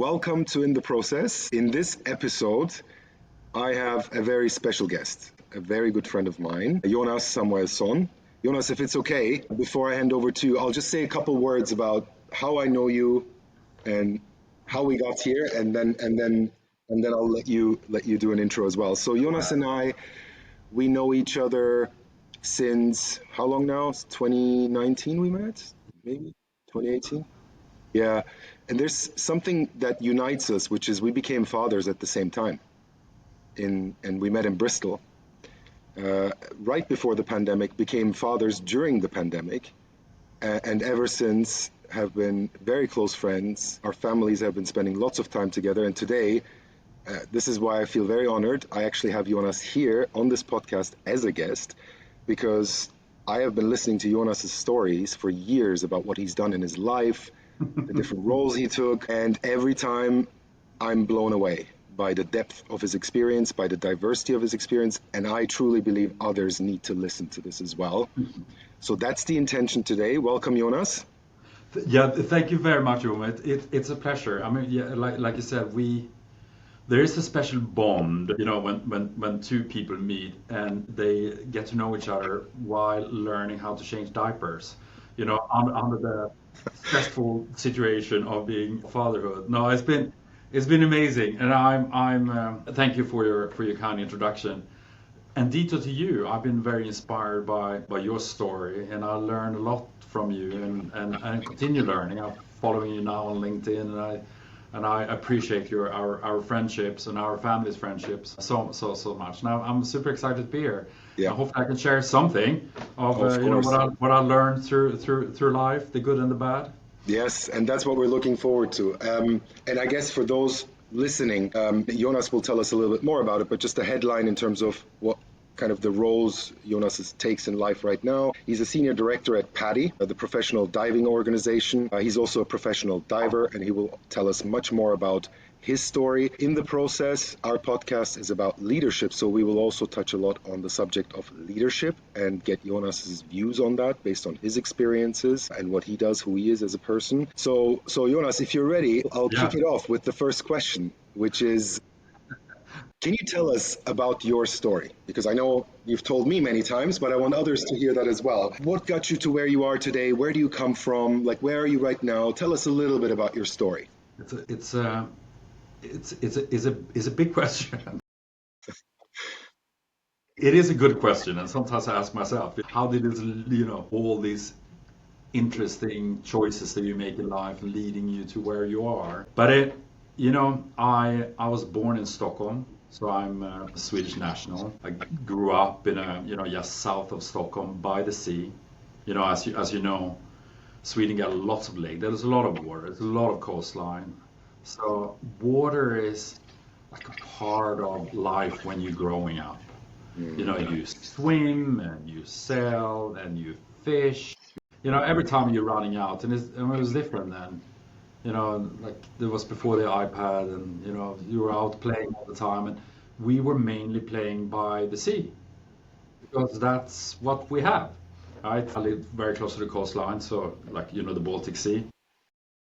Welcome to In the Process. In this episode, I have a very special guest, a very good friend of mine, Jonas Samuelsson. Jonas, if it's okay, before I hand over to you, I'll just say a couple words about how I know you and how we got here, and then I'll let you do an intro as well. So Jonas and I, we know each other since how long now? 2019 we met, maybe 2018. Yeah, and there's something that unites us, which is we became fathers at the same time, and we met in Bristol right before the pandemic, became fathers during the pandemic, and ever since have been very close friends. Our families have been spending lots of time together, and today, this is why I feel very honored. I actually have Jonas here on this podcast as a guest because I have been listening to Jonas's stories for years about what he's done in his life, the different roles he took, and every time I'm blown away by the depth of his experience, by the diversity of his experience, and I truly believe others need to listen to this as well. So that's the intention today. Welcome, Jonas. Yeah, thank you very much, Umit. It's a pleasure. I mean, yeah, like you said, there is a special bond, when two people meet and they get to know each other while learning how to change diapers, under the stressful situation of being fatherhood. No, it's been amazing, and I'm thank you for your kind introduction. And Dito, to you, I've been very inspired by your story, and I learned a lot from you, and continue learning. I'm following you now on LinkedIn, and I appreciate our friendships and our family's friendships so much. Now I'm super excited to be here. Yeah. I hope I can share something of what I learned through life, the good and the bad. Yes, and that's what we're looking forward to. And I guess for those listening, Jonas will tell us a little bit more about it, but just a headline in terms of what kind of the roles Jonas takes in life right now. He's a senior director at PADI, the professional diving organization. He's also a professional diver, and he will tell us much more about his story. In the process, our podcast is about leadership, so we will also touch a lot on the subject of leadership and get Jonas's views on that based on his experiences and what he does, who he is as a person. So Jonas, if you're ready, I'll kick it off with the first question, which is, can you tell us about your story? Because I know you've told me many times, but I want others to hear that as well. What got you to where you are today? Where do you come from? Like, where are you right now? Tell us a little bit about your story. It's a big question. It is a good question, and sometimes I ask myself, how did this, all these interesting choices that you make in life leading you to where you are? But I was born in Stockholm. So I'm a Swedish national. I grew up in just south of Stockholm by the sea. As you know, Sweden got lots of lakes. There's a lot of water. There's a lot of coastline. So water is like a part of life when you're growing up. You swim and you sail and you fish. Every time you're running out, and it was different then. Like it was before the iPad, and you were out playing all the time, and we were mainly playing by the sea because that's what we have, right? I live very close to the coastline, so the Baltic Sea,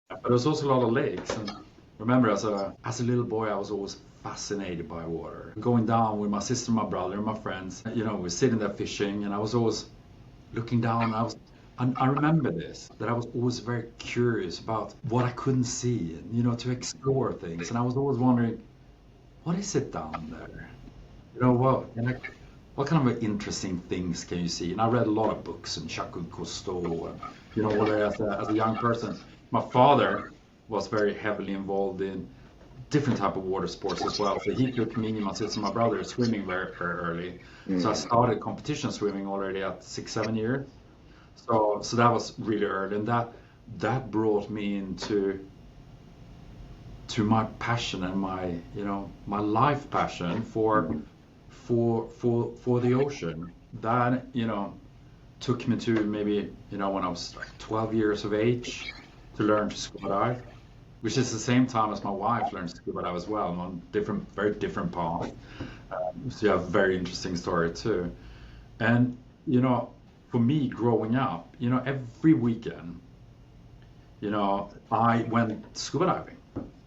but there's also a lot of lakes. And remember, as a little boy, I was always fascinated by water. Going down with my sister, my brother, and my friends, we're sitting there fishing, and I was always looking down. I remember that I was always very curious about what I couldn't see, and to explore things. And I was always wondering, what is it down there? What kind of interesting things can you see? And I read a lot of books and Jacques Cousteau, and as a young person. My father was very heavily involved in different type of water sports as well. So he took me and my sister and my brother swimming very, very early. So I started competition swimming already at 6-7 years. So that was really early, and that brought me into my passion and my life passion for the ocean. That took me to maybe when I was like 12 years of age to learn to scuba dive, which is the same time as my wife learned to scuba dive as well, on very different path. So you have a very interesting story too, and for me growing up, every weekend, I went scuba diving.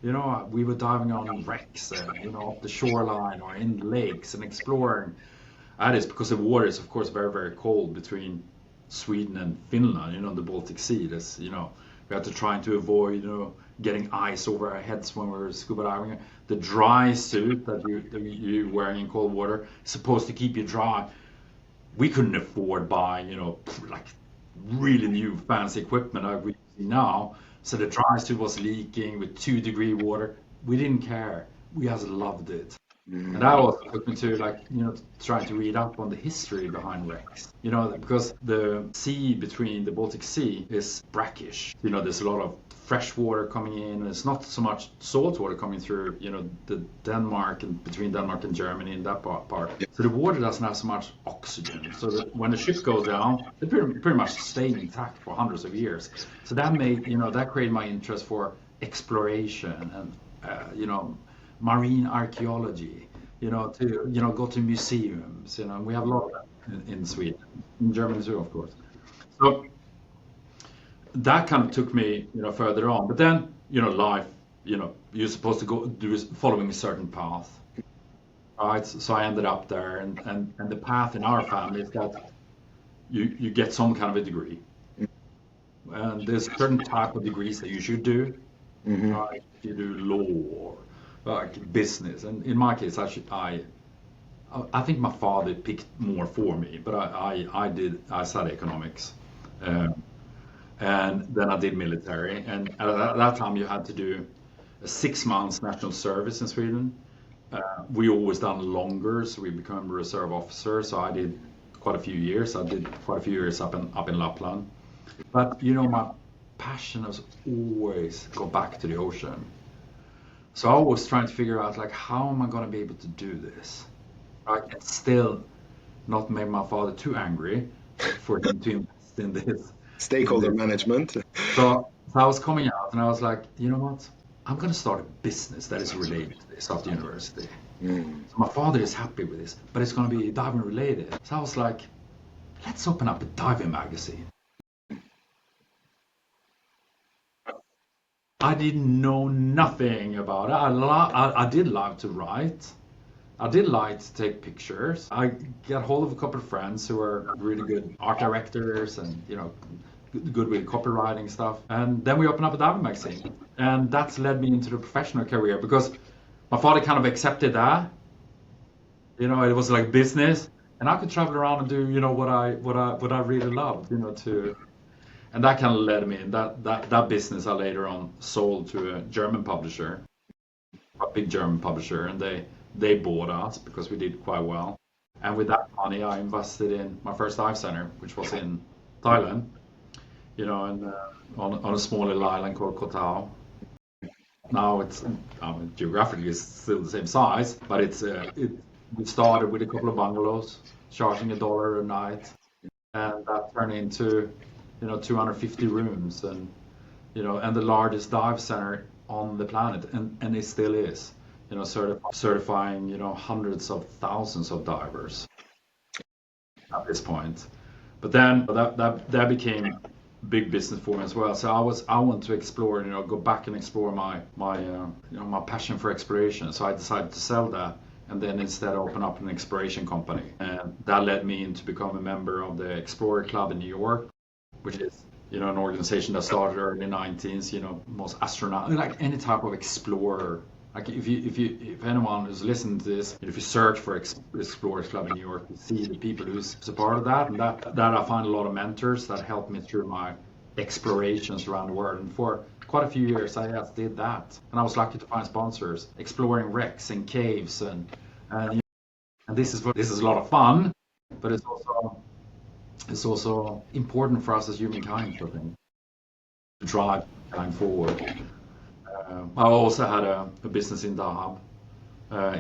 we were diving on wrecks, off the shoreline or in the lakes and exploring. That is because the water is, of course, very, very cold between Sweden and Finland, the Baltic Sea. We have to try to avoid, getting ice over our heads when we're scuba diving. The dry suit that you're wearing in cold water is supposed to keep you dry. We couldn't afford buy, like really new fancy equipment like we see now. So the dry suit was leaking with 2-degree water. We didn't care. We just loved it. And that also took me to trying to read up on the history behind wrecks. Because the sea between the Baltic Sea is brackish. There's a lot of fresh water coming in. It's not so much salt water coming through, the Denmark and between Denmark and Germany in that part. So the water doesn't have so much oxygen. So that when the ship goes down, they pretty much stay intact for hundreds of years. So that that created my interest for exploration and, marine archaeology, to go to museums, we have a lot of that in Sweden, in Germany too, of course. So that kind of took me, further on. But then, life, you're supposed to go following a certain path, right? So I ended up there, and the path in our family is that you get some kind of a degree, and there's certain type of degrees that you should do. Right? You do law or like business, and in my case, I think my father picked more for me, but I studied economics, and then I did military, and at that time you had to do a 6 months national service in Sweden. We always done longer, so we became a reserve officer. So I did quite a few years. I did quite a few years up in Lapland, but my passion has always go back to the ocean. So I was trying to figure out how am I going to be able to do this, right? And still not make my father too angry for him to invest in this. Stakeholder management. So I was coming out and I was like, you know what? I'm going to start a business that is related to this after university. So my father is happy with this, but it's going to be diving related. So I was like, let's open up a diving magazine. I didn't know nothing about it. I did like to write. I did like to take pictures. I got hold of a couple of friends who were really good art directors and, good with copywriting stuff. And then we opened up a diving magazine. And that's led me into the professional career because my father kind of accepted that. It was like business. And I could travel around and do, what I really loved, And that kind of led me, and that business I later on sold to a German publisher, a big German publisher, and they bought us because we did quite well. And with that money, I invested in my first dive center, which was in Thailand, and on a small little island called Koh Tao. Now it's geographically it's still the same size, but we started with a couple of bungalows, charging $1 a night, and that turned into 250 rooms and the largest dive center on the planet, and it still is, certifying hundreds of thousands of divers at this point. But then that became big business for me as well. So I want to explore, go back and explore my passion for exploration. So I decided to sell that and then instead open up an exploration company, and that led me into become a member of the Explorer Club in New York, which is an organization that started early 19s. Most astronaut, like any type of explorer. Like if anyone who's listening to this, if you search for Explorers Club in New York, you see the people who's a part of that, and that I find a lot of mentors that helped me through my explorations around the world. And for quite a few years, I just did that, and I was lucky to find sponsors, exploring wrecks and caves, and this is a lot of fun, but it's also important for us as humankind, I think, to drive time forward. I also had a business in Dahab,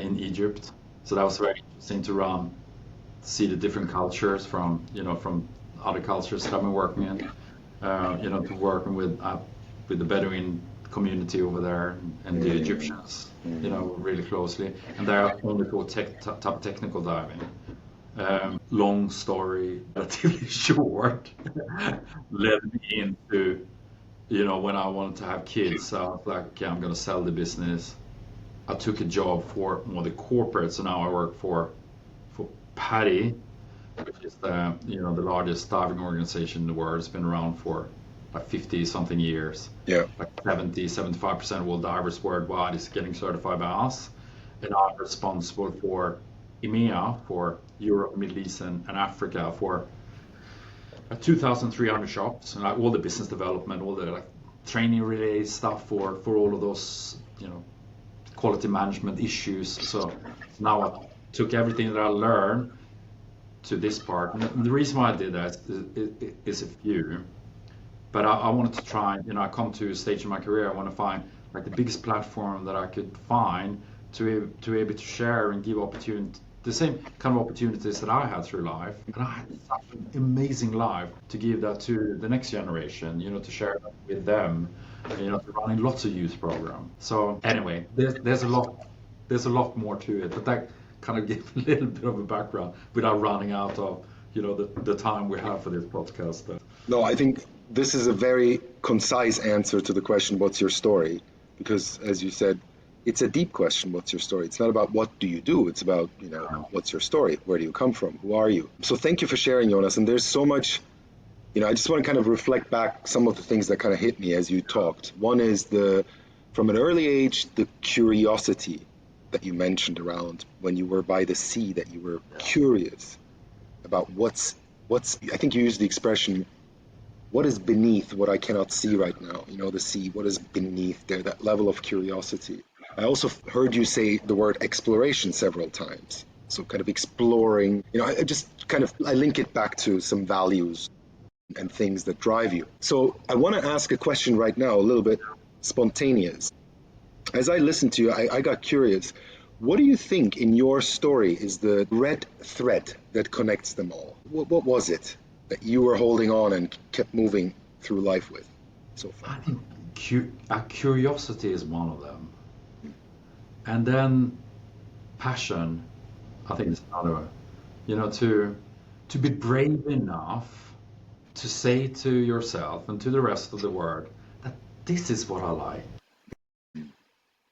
in Egypt, so that was very interesting to see the different cultures from other cultures that I've been working in, to working with the Bedouin community over there and the Egyptians, really closely, and they're only called type of technical diving. Long story, relatively short, led me into when I wanted to have kids, I was like, okay, I'm going to sell the business. I took a job for more the corporate, so now I work for PADI, which is the largest diving organization in the world. It's been around for like 50 something years. Yeah. Like 75% of all divers worldwide is getting certified by us. And I'm responsible for EMEA, for Europe, Middle East, and Africa, for 2,300 shops, and all the business development, all the like training related stuff for all of those, quality management issues. So now I took everything that I learned to this part. And the reason why I did that is a few. But I wanted to try, I come to a stage in my career, I want to find like the biggest platform that I could find to be able to share and give opportunity, the same kind of opportunities that I had through life. And I had such an amazing life to give that to the next generation, to share that with them, to running lots of youth programs. So anyway, there's a lot more to it, but that kind of gives a little bit of a background without running out of, the time we have for this podcast. No, I think this is a very concise answer to the question, what's your story? Because as you said, it's a deep question, what's your story? It's not about what do you do, it's about, what's your story? Where do you come from? Who are you? So thank you for sharing, Jonas. And there's so much, I just want to kind of reflect back some of the things that kind of hit me as you talked. One is from an early age, the curiosity that you mentioned around when you were by the sea, that you were curious about what's, I think you used the expression, what is beneath what I cannot see right now? The sea, what is beneath there, that level of curiosity. I also heard you say the word exploration several times. So kind of exploring, I link it back to some values and things that drive you. So I want to ask a question right now, a little bit spontaneous. As I listened to you, I got curious. What do you think in your story is the red thread that connects them all? What was it that you were holding on and kept moving through life with so far? I think curiosity is one of them. And then passion, I think is another. To be brave enough to say to yourself and to the rest of the world that this is what I like.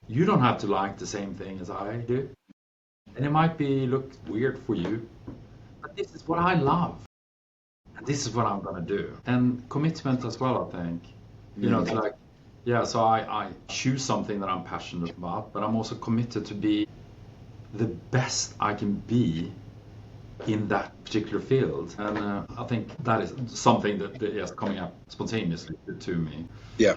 You don't have to like the same thing as I do. And it might look weird for you, but this is what I love. And this is what I'm going to do. And commitment as well, I think. It's like, so I choose something that I'm passionate about, but I'm also committed to be the best I can be in that particular field. And I think that is something that is coming up spontaneously to me. Yeah.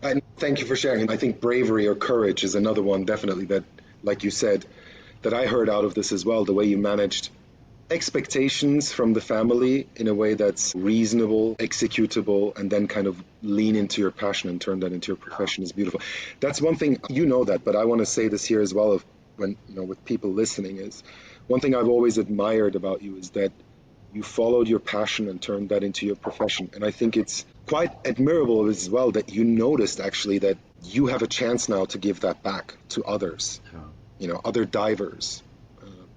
And thank you for sharing. I think bravery or courage is another one, definitely, that, like you said, that I heard out of this as well, the way you managed expectations from the family in a way that's reasonable, executable, and then kind of lean into your passion and turn that into your profession is beautiful. That's one thing, that, but I want to say this here as well, when with people listening, is one thing I've always admired about you is that you followed your passion and turned that into your profession. And I think it's quite admirable as well that you noticed actually that you have a chance now to give that back to others, other divers.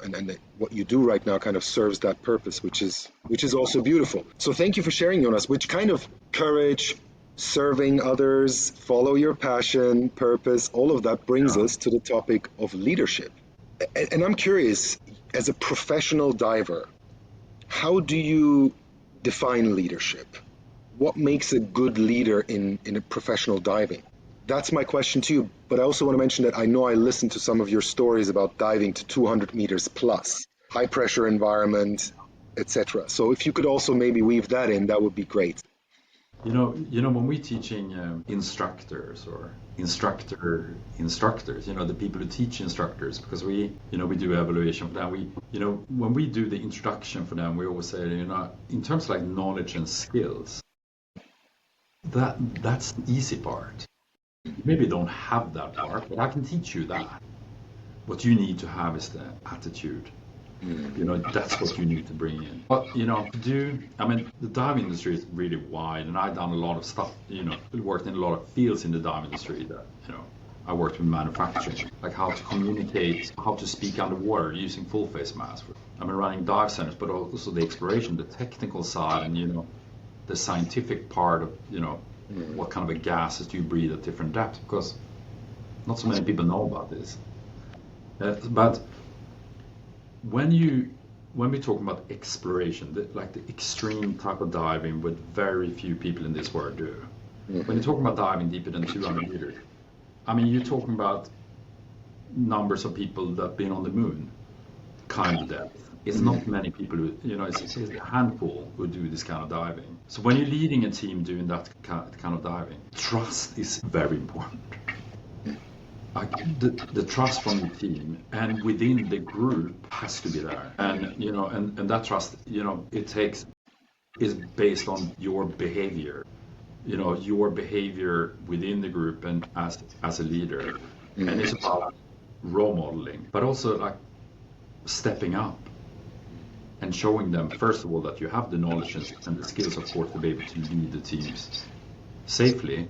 And that what you do right now kind of serves that purpose, which is also beautiful. So thank you for sharing, Jonas, which kind of courage, serving others, follow your passion, purpose, all of that brings us to the topic of leadership. And I'm curious, as a professional diver, how do you define leadership? What makes a good leader in a professional diving? That's my question to you, but I also want to mention that I know I listened to some of your stories about diving to 200 meters plus, high pressure environment, etc. So if you could also maybe weave that in, that would be great. When we're teaching instructors or instructors, the people who teach instructors, because we do evaluation for them. When we do the introduction for them, we always say, in terms of like knowledge and skills, that's the easy part. You maybe don't have that part, but I can teach you that. What you need to have is the attitude. That's what you need to bring in. But, the diving industry is really wide, and I've done a lot of stuff, worked in a lot of fields in the diving industry that, I worked with manufacturing, like how to communicate, how to speak underwater using full face masks. I've been running dive centers, but also the exploration, the technical side, and, the scientific part of, what kind of gases do you breathe at different depths? Because not so many people know about this. But when we talk about exploration, like the extreme type of diving, what very few people in this world do. When you're talking about diving deeper than 200 meters, I mean, you're talking about numbers of people that have been on the moon, kind of depth. It's not many people who, it's a handful who do this kind of diving. So when you're leading a team doing that kind of diving, trust is very important. Like the trust from the team and within the group has to be there. And, and that trust, is based on your behavior. Your behavior within the group and as a leader. And it's about role modeling, but also like stepping up and showing them, first of all, that you have the knowledge and the skills, of course, to be able to lead the teams safely,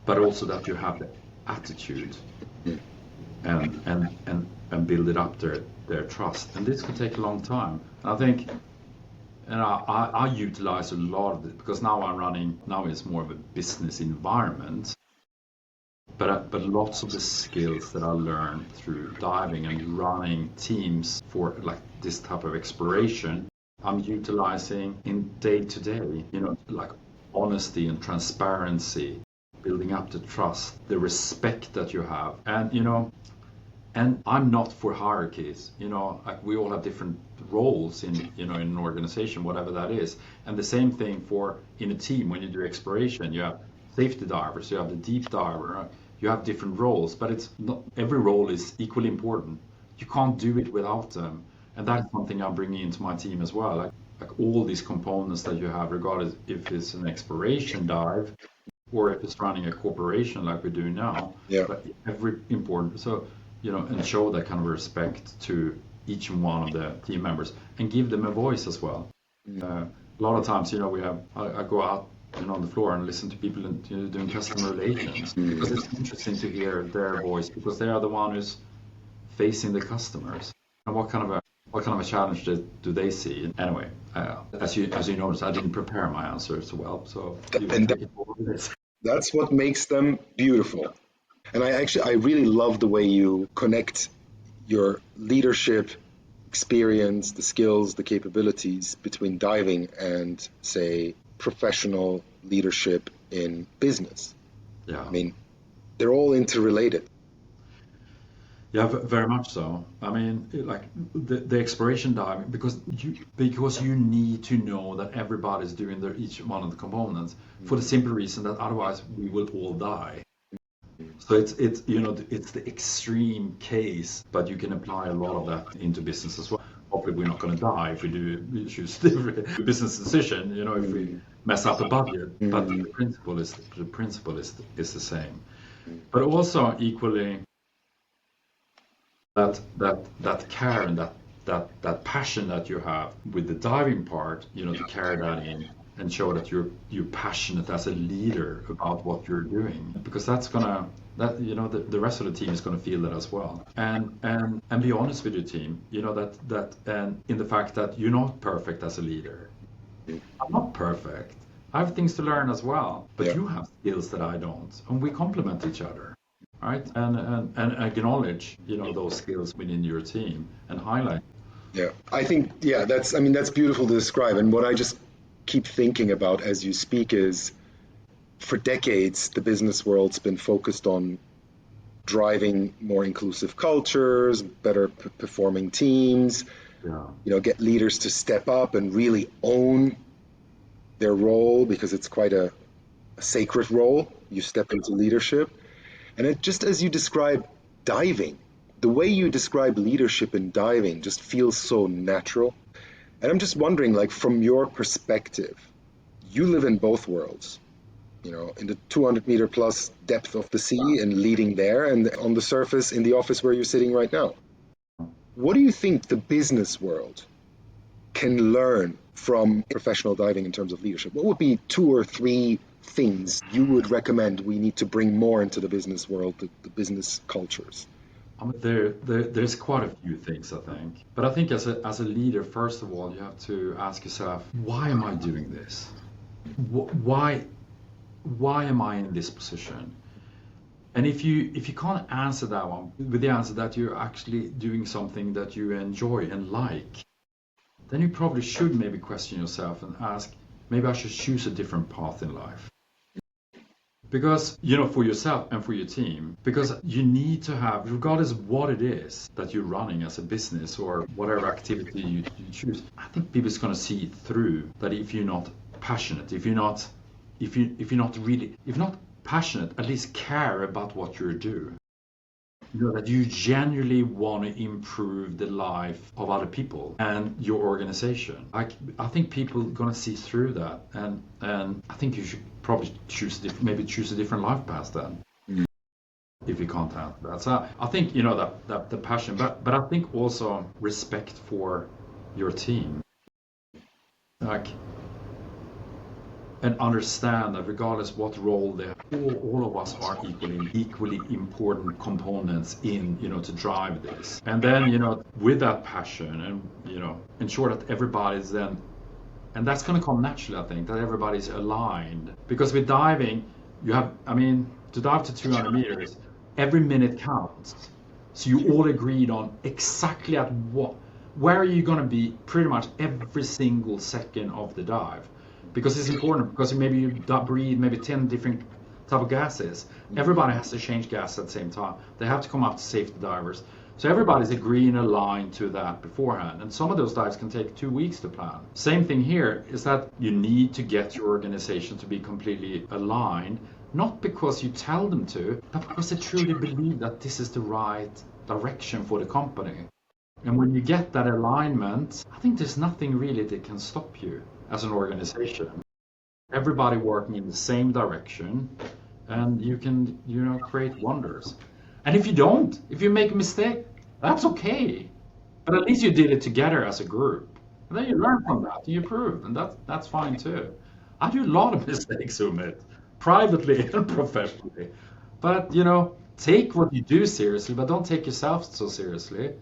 but also that you have the attitude and build it up their trust. And this could take a long time. And I think, and I utilize a lot of it because now it's more of a business environment. But lots of the skills that I learned through diving and running teams for like this type of exploration, I'm utilizing in day to day, like honesty and transparency, building up the trust, the respect that you have. And I'm not for hierarchies, like we all have different roles in an organization, whatever that is. And the same thing in a team, when you do exploration, you have safety divers, you have the deep diver, you have different roles, but it's not every role is equally important. You can't do it without them. And that's something I'm bringing into my team as well. Like all these components that you have, regardless if it's an exploration dive or if it's running a corporation like we're doing now. Yeah. But every important, so, and show that kind of respect to each one of the team members and give them a voice as well. A lot of times, I go out on the floor and listen to people doing customer relations because it's interesting to hear their voice because they are the one who's facing the customers. And what kind of a challenge do they see? Anyway, as you notice, I didn't prepare my answer so well, so you can take it forward with this. That's what makes them beautiful. And I really love the way you connect your leadership experience, the skills, the capabilities between diving and, say, professional leadership in business. Yeah. I mean, they're all interrelated. Yeah, very much so. I mean, like the exploration diving, because you need to know that everybody's doing each one of the components for the simple reason that otherwise we will all die. So it's the extreme case, but you can apply a lot of that into business as well. Hopefully we're not going to die if we choose a business decision, if we mess up a budget. But the principle is the same. But also equally that care and that passion that you have with the diving part, to carry that in and show that you're passionate as a leader about what you're doing, because the rest of the team is going to feel that as well, and be honest with your team, that and in the fact that you're not perfect as a leader. I'm not perfect. I have things to learn as well, but you have skills that I don't, and we complement each other, right? And acknowledge those skills within your team and highlight. Yeah, I think that's beautiful to describe, and what I just keep thinking about as you speak is, for decades, the business world's been focused on driving more inclusive cultures, better performing teams, get leaders to step up and really own their role, because it's quite a sacred role. You step into leadership. And just as you describe diving, the way you describe leadership in diving just feels so natural. And I'm just wondering, like, from your perspective, you live in both worlds, in the 200-meter plus depth of the sea and leading there, and on the surface in the office where you're sitting right now. What do you think the business world can learn from professional diving in terms of leadership? What would be 2 or 3 things you would recommend we need to bring more into the business world, the business cultures? There's quite a few things, I think. But I think as a leader, first of all, you have to ask yourself, why am I doing this? Why why am I in this position? And if you can't answer that one with the answer that you're actually doing something that you enjoy and like, then you probably should maybe question yourself and ask, maybe I should choose a different path in life. Because, for yourself and for your team, because you need to have, regardless of what it is that you're running as a business or whatever activity you choose, I think people is going to see through that if you're not passionate, if you're not passionate, at least care about what you do. That you genuinely want to improve the life of other people and your organization. I think people are going to see through that, and I think you should probably choose a different life path then, if you can't have that. So I think that the passion, but I think also respect for your team, and understand that regardless what role they have, all of us are equally important components in, to drive this. And then, with that passion and, ensure that everybody's then, and that's going to come naturally, I think, that everybody's aligned. Because with diving, to dive to 200 meters, every minute counts. So you all agreed on exactly where are you going to be pretty much every single second of the dive. Because it's important, because maybe you breathe maybe 10 different type of gases. Everybody has to change gas at the same time. They have to come out to safety divers. So everybody's agreeing aligned to that beforehand. And some of those dives can take 2 weeks to plan. Same thing here is that you need to get your organization to be completely aligned, not because you tell them to, but because they truly believe that this is the right direction for the company. And when you get that alignment, I think there's nothing really that can stop you as an organization. Everybody working in the same direction, and you can, create wonders. And if you make a mistake, that's okay. But at least you did it together as a group. And then you learn from that, you improve, and that's fine too. I do a lot of mistakes, Umit, privately and professionally. But, take what you do seriously, but don't take yourself so seriously.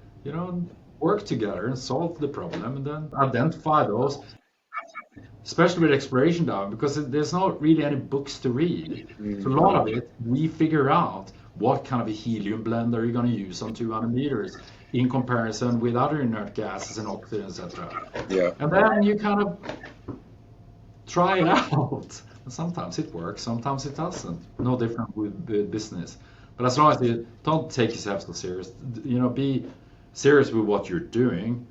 Work together and solve the problem, and then identify those, especially with exploration diving, because there's not really any books to read. So a lot of it, we figure out what kind of a helium blend are you going to use on 200 meters in comparison with other inert gases and oxygen, etc. Yeah. And then you kind of try it out. And sometimes it works, sometimes it doesn't. No different with business. But as long as you don't take yourself so serious, be serious with what you're doing,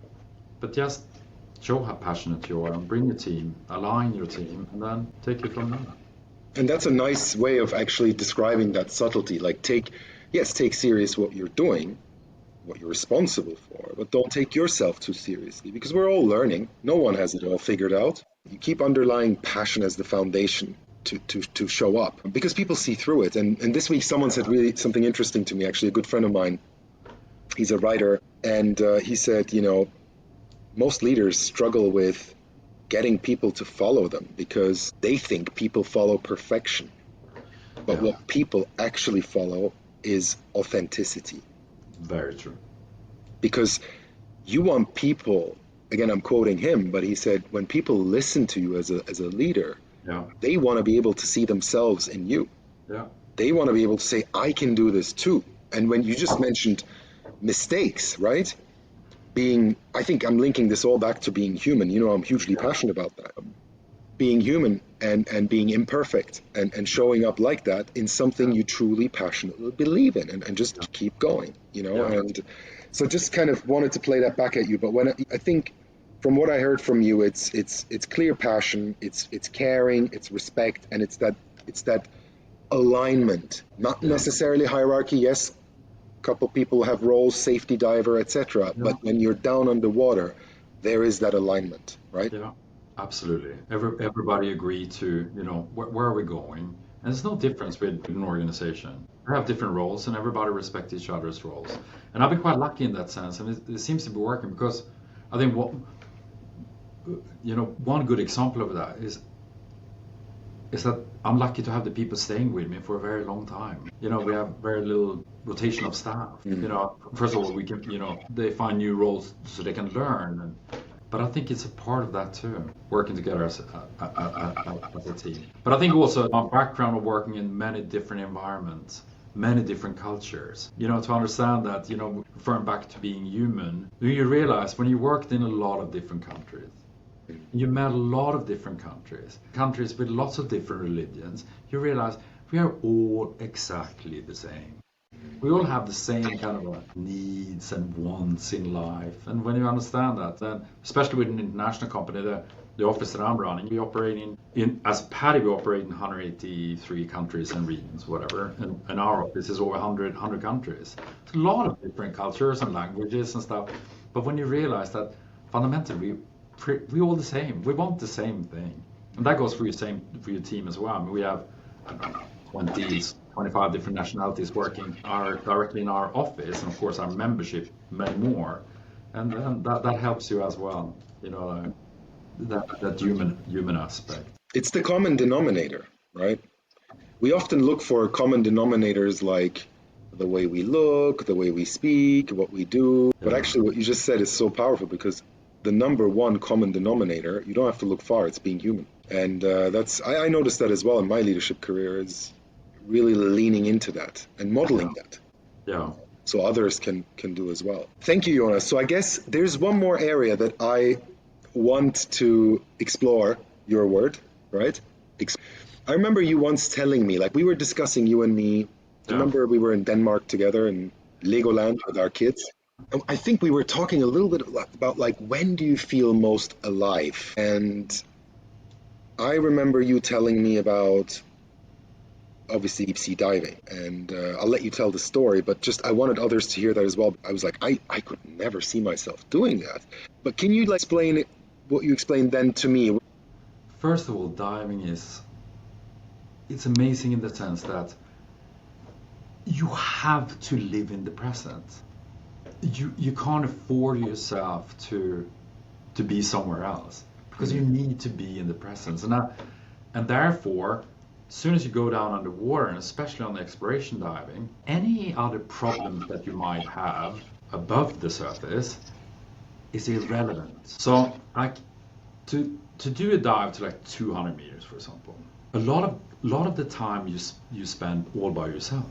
but just show how passionate you are and bring your team, align your team, and then take it from there. And that's a nice way of actually describing that subtlety. Like take serious what you're doing, what you're responsible for, but don't take yourself too seriously, because we're all learning. No one has it all figured out. You keep underlying passion as the foundation to show up, because people see through it. And this week someone said really something interesting to me, actually, a good friend of mine. He's a writer, and he said, most leaders struggle with getting people to follow them because they think people follow perfection. But what people actually follow is authenticity. Very true. Because you want people, again, I'm quoting him, but he said, when people listen to you as a leader, they want to be able to see themselves in you. Yeah. They want to be able to say, I can do this too. And when you just mentioned mistakes, right? I think I'm linking this all back to being human. I'm hugely passionate about that. Being human and being imperfect and showing up like that in something you truly passionately believe in, and just keep going, and so just kind of wanted to play that back at you. But when I think from what I heard from you, it's clear passion, it's caring, it's respect, and it's that alignment, not necessarily hierarchy. Yes, couple people have roles, safety diver, etc. But when you're down underwater, there is that alignment, right? Yeah, absolutely. Everybody agreed to, where are we going? And there's no difference with an organization. We have different roles, and everybody respects each other's roles. And I've been quite lucky in that sense, and it seems to be working, because I think one good example of that is that I'm lucky to have the people staying with me for a very long time. We have very little rotation of staff. First of all, we can, they find new roles so they can learn. But I think it's a part of that too, working together as a team. But I think also my background of working in many different environments, many different cultures, to understand that, referring back to being human, you realize when you worked in a lot of different countries, you met a lot of different countries with lots of different religions, you realize we are all exactly the same. We all have the same kind of needs and wants in life. And when you understand that, then especially with an international company, the office that I'm running, we operate as PADI, we operate in 183 countries and regions, whatever. And our office is over 100 countries. It's a lot of different cultures and languages and stuff. But when you realize that fundamentally we all the same, we want the same thing. And that goes for your team as well. I mean, we have, I don't know, 25 different nationalities working directly in our office, and of course our membership, many more, and that helps you as well. That human aspect. It's the common denominator, right? We often look for common denominators like the way we look, the way we speak, what we do. But actually, what you just said is so powerful, because the number one common denominator, you don't have to look far, it's being human. And I noticed that as well in my leadership career, is really leaning into that and modeling that. Yeah. So others can do as well. Thank you, Jonas. So I guess there's one more area that I want to explore your word, right? I remember you once telling me, like we were discussing, you and me, I remember we were in Denmark together in Legoland with our kids. I think we were talking a little bit about like, when do you feel most alive? And I remember you telling me about obviously deep sea diving, and I'll let you tell the story, but just I wanted others to hear that as well. I was like, I could never see myself doing that. But can you explain what you explained then to me? First of all, diving it's amazing in the sense that you have to live in the present. You can't afford yourself to be somewhere else, because you need to be in the present. And therefore, as soon as you go down underwater, and especially on the exploration diving, any other problems that you might have above the surface is irrelevant. So like to do a dive to like 200 meters, for example, a lot of the time you spend all by yourself.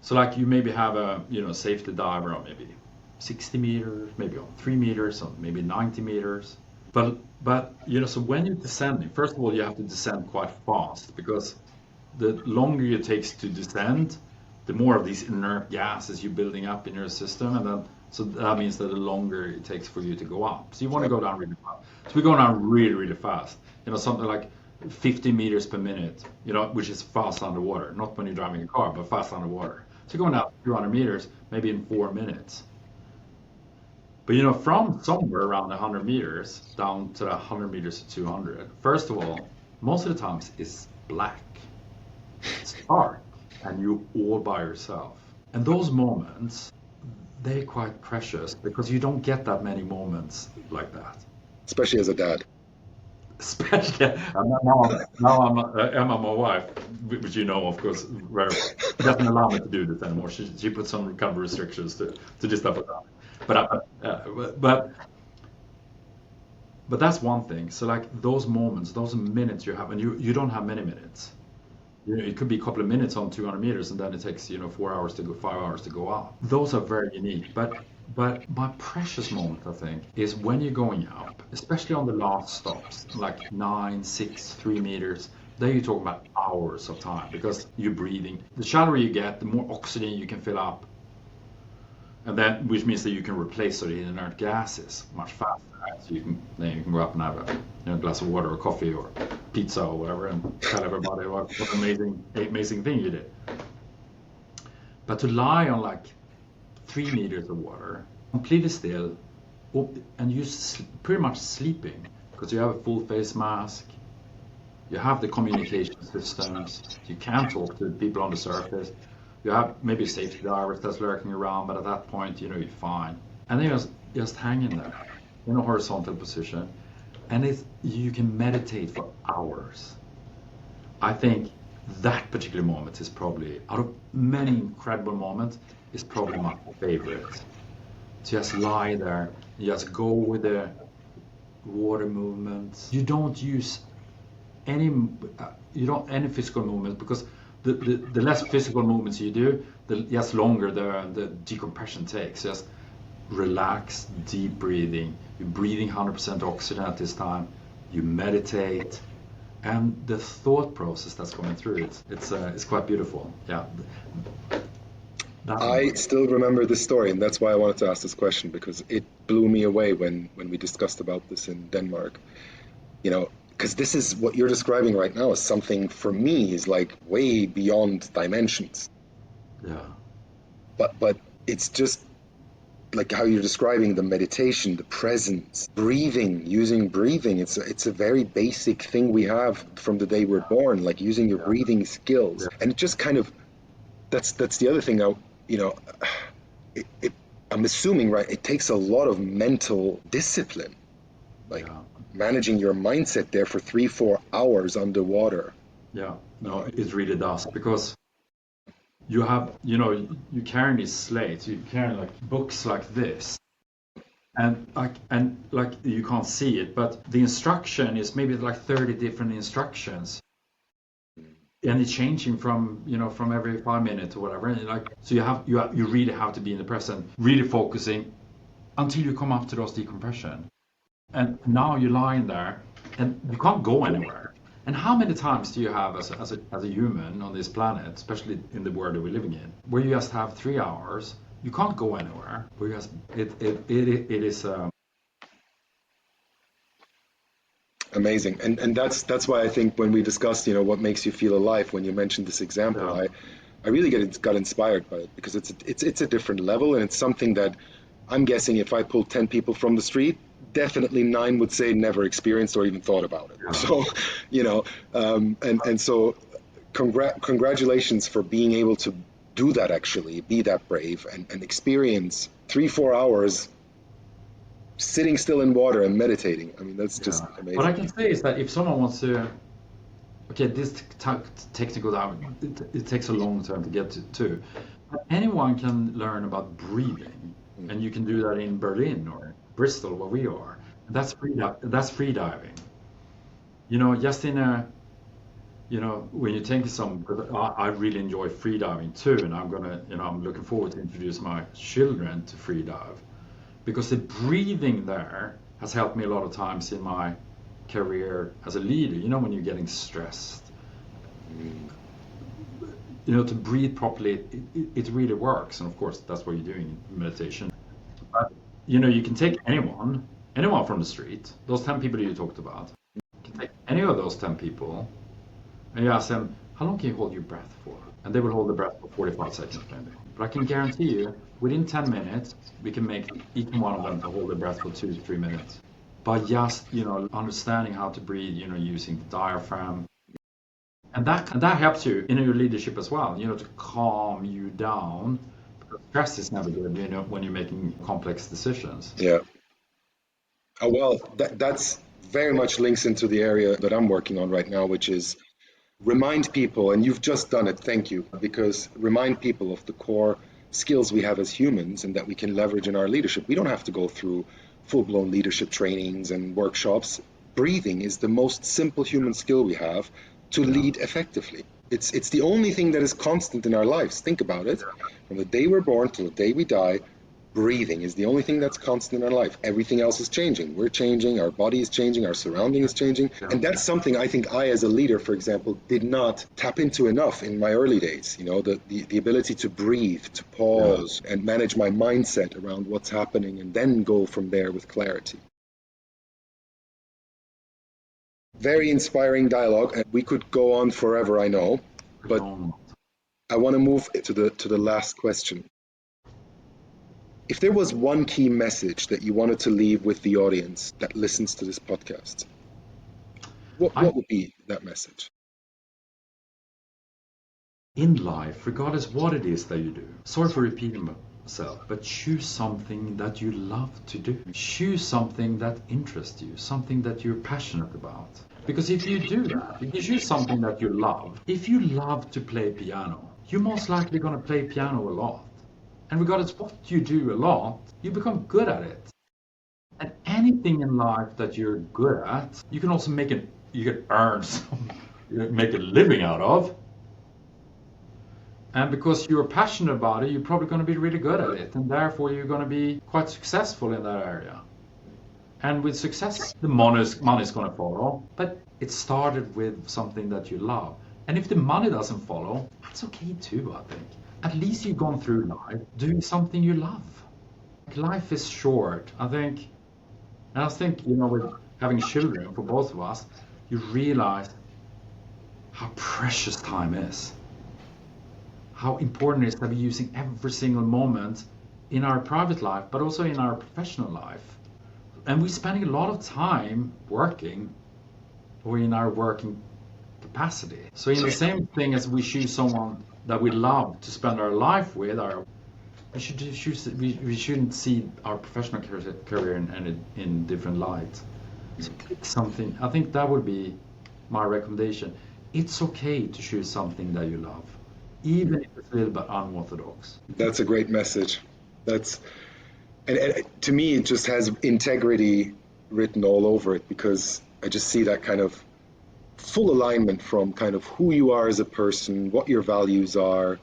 So like you maybe have a safety diver on maybe 60 meters, maybe on 3 meters, or maybe 90 meters. But so when you're descending, first of all, you have to descend quite fast, because the longer it takes to descend, the more of these inert gases you're building up in your system, and then so that means that the longer it takes for you to go up. So you want to go down really fast. So we go down really, really fast. Something like 50 meters per minute, which is fast underwater. Not when you're driving a car, but fast underwater. So going down 200 meters, maybe in 4 minutes. But from somewhere around 100 meters down to 100 meters to 200, first of all, most of the times it's black, it's dark, and you're all by yourself. And those moments, they're quite precious, because you don't get that many moments like that. Especially as a dad. Especially now Emma, my wife, which of course, where she doesn't allow me to do this anymore. She put some kind of restrictions to this type of stuff. But that's one thing. So like those moments, those minutes you have, and you don't have many minutes. It could be a couple of minutes on 200 meters, and then it takes 4 hours to go, 5 hours to go up. Those are very unique. But my precious moment, I think, is when you're going up, especially on the last stops, like 9, 6, 3 meters. There you talk about hours of time, because you're breathing. The shallower you get, the more oxygen you can fill up. And then, which means that you can replace the inert gases much faster. Right? So you can go up and have a glass of water or coffee or pizza or whatever, and tell everybody what an amazing thing you did. But to lie on like 3 meters of water, completely still, and you're pretty much sleeping, because you have a full face mask, you have the communication systems, you can talk to people on the surface. You have maybe safety divers that's lurking around, but at that point, you're fine. And then you're just hanging there in a horizontal position, and you can meditate for hours. I think that particular moment is probably, out of many incredible moments, is probably my favorite. to just lie there, you just go with the water movements. You don't use any physical movements, because the less physical movements you do, the just longer the decompression takes. Just relax, deep breathing. You're breathing 100% oxygen at this time. You meditate, and the thought process that's going through it's quite beautiful. Yeah. I still remember this story, and that's why I wanted to ask this question, because it blew me away when we discussed about this in Denmark. Because this is what you're describing right now is something for me is like way beyond dimensions. Yeah. But it's just like how you're describing the meditation, the presence, breathing, using breathing. It's a very basic thing we have from the day we're born, like using your breathing skills. Yeah. And it just kind of that's the other thing. I'm assuming, right? It takes a lot of mental discipline, like managing your mindset there for 3-4 hours underwater. Yeah, no, it really does, because you have, you carry these slates, you carry like books like this, and like you can't see it, but the instruction is maybe like 30 different instructions, and it's changing from from every 5 minutes or whatever. And so you really have to be in the present, really focusing until you come up to those decompression. And now you're lying there, and you can't go anywhere. And how many times do you have as a human on this planet, especially in the world that we're living in, where you just have 3 hours, you can't go anywhere, where you just it is amazing. And that's why I think when we discussed what makes you feel alive, when you mentioned this example, Yeah. I really got inspired by it, because it's a different level, and it's something that I'm guessing if I pulled 10 people from the street, definitely 9 would say never experienced or even thought about it. Yeah. So and so congratulations for being able to do that, actually be that brave and experience 3-4 hours sitting still in water and meditating. I mean, that's just amazing. What I can say is that if someone wants to, okay, this technical, it takes a long time to get to. But anyone can learn about breathing, and you can do that in Berlin or Bristol, where we are. That's free diving. Just in a, when you take some, I really enjoy free diving too, and I'm looking forward to introduce my children to free dive, because the breathing there has helped me a lot of times in my career as a leader. When you're getting stressed, to breathe properly, it really works. And of course, that's what you're doing in meditation. But, you can take anyone from the street, those 10 people you talked about, you can take any of those 10 people, and you ask them, how long can you hold your breath for? And they will hold the breath for 45 seconds maybe. But I can guarantee you, within 10 minutes, we can make each one of them to hold their breath for 2 to 3 minutes. By just, understanding how to breathe, using the diaphragm. And that helps you in your leadership as well, to calm you down. Because stress is never good, when you're making complex decisions. Yeah. Well, that's very much links into the area that I'm working on right now, which is remind people, and you've just done it, thank you, because remind people of the core skills we have as humans and that we can leverage in our leadership. We don't have to go through full-blown leadership trainings and workshops. Breathing is the most simple human skill we have to lead effectively. It's the only thing that is constant in our lives. Think about it. From the day we're born till the day we die, breathing is the only thing that's constant in our life. Everything else is changing. We're changing, our body is changing, our surrounding is changing. And that's something I think I, as a leader, for example, did not tap into enough in my early days. The ability to breathe, to pause, and manage my mindset around what's happening, and then go from there with clarity. Very inspiring dialogue, and we could go on forever, I know, but I want to move to the last question. If there was one key message that you wanted to leave with the audience that listens to this podcast, what would be that message? In life, regardless what it is that you do, sorry for repeating myself, but choose something that you love to do. Choose something that interests you, something that you're passionate about. Because if you do that, if you choose something that you love, if you love to play piano, you're most likely going to play piano a lot. And regardless what you do a lot, you become good at it. And anything in life that you're good at, you can also you can earn some, you make a living out of. And because you're passionate about it, you're probably going to be really good at it. And therefore, you're going to be quite successful in that area. And with success, the money's going to follow. But it started with something that you love. And if the money doesn't follow, that's okay too, I think. At least you've gone through life doing something you love. Life is short, I think. And I think, with having children for both of us, you realize how precious time is. How important it is to be using every single moment in our private life, but also in our professional life. And we're spending a lot of time working or in our working capacity. So in the same thing as we choose someone that we love to spend our life with, we shouldn't see our professional career in different light. So pick something. I think that would be my recommendation. It's okay to choose something that you love, even if it's a little bit unorthodox. That's a great message. And to me, it just has integrity written all over it, because I just see that kind of full alignment from kind of who you are as a person, what your values are,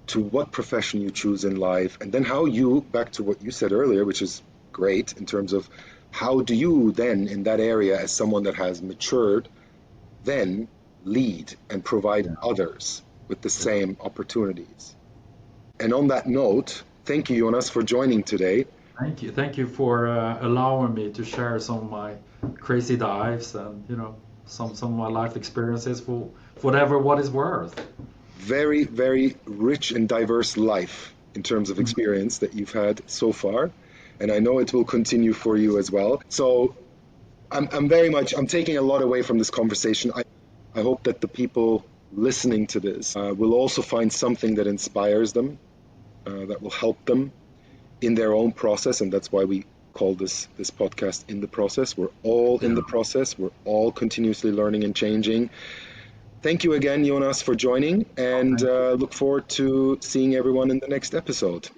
to what profession you choose in life, and then how you, back to what you said earlier, which is great in terms of how do you then in that area, as someone that has matured, then lead and provide others with the same opportunities. And on that note, thank you, Jonas, for joining today. Thank you. Thank you for allowing me to share some of my crazy dives and, some of my life experiences for what is worth. Very, very rich and diverse life in terms of experience that you've had so far. And I know it will continue for you as well. So I'm taking a lot away from this conversation. I hope that the people listening to this will also find something that inspires them, that will help them in their own process. And that's why we call this podcast In the Process. We're all in the process. We're all continuously learning and changing. Thank you again, Jonas, for joining, and look forward to seeing everyone in the next episode.